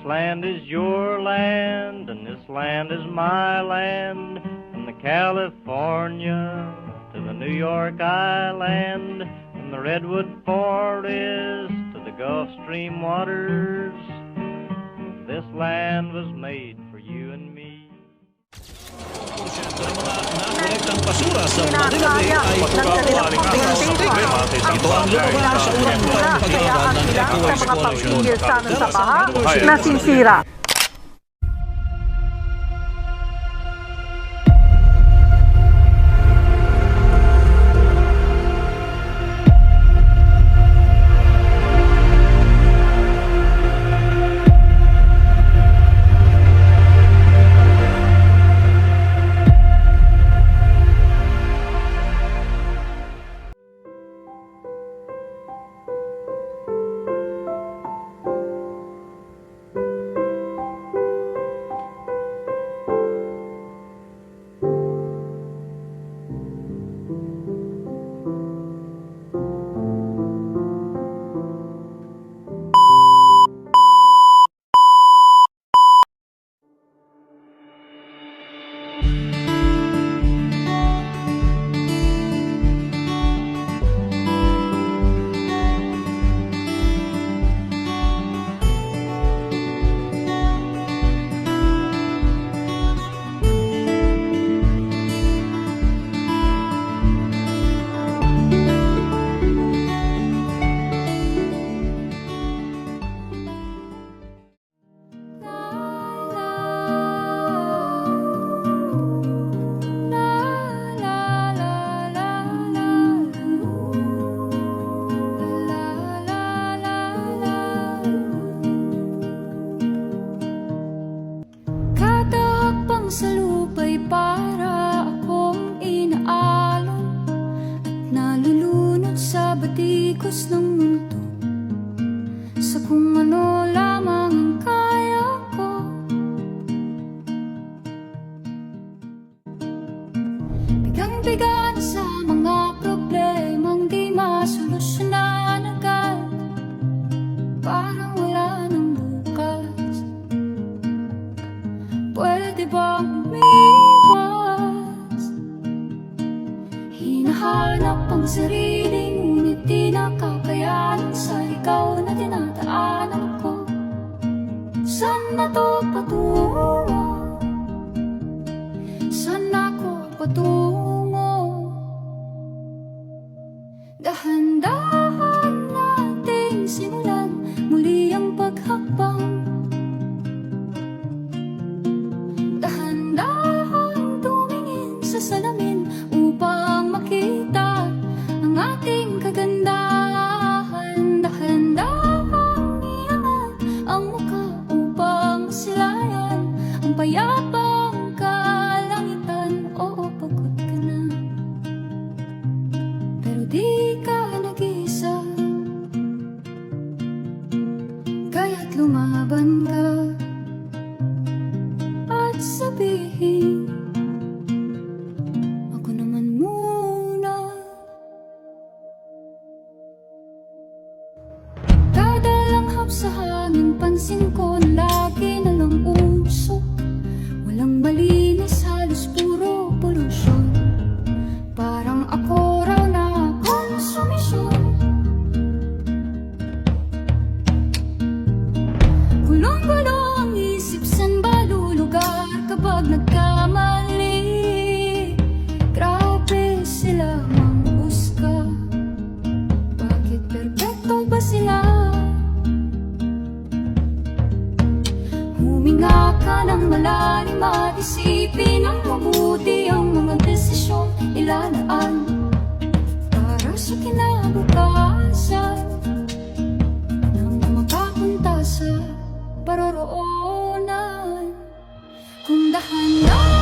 land is your land, and this land is my land. From the California to the New York Island, from the Redwood Forest to the Gulf Stream waters, this land was made for you and me. Kolektang basura sa Manila Bay ay pagkawaling araw sa problema. Ito ang lumabas sa unang taong pag-aaral ng Ecoways Coalition. Sa baha, nasinsira. Sa lupa'y para akong inaalon at nalulunod sa batikos ng mundo, sa kung ano lamang ang kaya ko. Bigang-bigan sa mga problemang di masolusyonan agad, parang wala nang bukas. Pwede bang umiwas? Hinahanap ang sarili, ngunit di nakakayanan sa ikaw na dinadaanan ko. Saan na to patungo? Saan ako patungo? Dahan-dahan nating simulan muli ang paghakbang. Dahan-dahan tumingin sa salamin upang makita ang ating kagandahan. Dahan-dahan iangat ang mukha upang masilayan ang payapang kalangitan. Oo, pagod ka na, pero di ka nag-isa, kaya't lumaban ka at sabihin, ako naman muna. Kada langhap sa hangin, pansin ko na lagi na lang usok. Walang malinis, halos puro polusyon. Parang ako raw na konsumisyon. Gulong-gulong ang isip, san ba lulugar kapag nagkamali? Grabe sila manghusga, bakit perpekto ba sila? Huminga ka ng malalim at isipin ang mabuti ang mga desisyon ilalaan para sa kinabukasan nang makapunta sa paroroonan. Kung dahan-dahan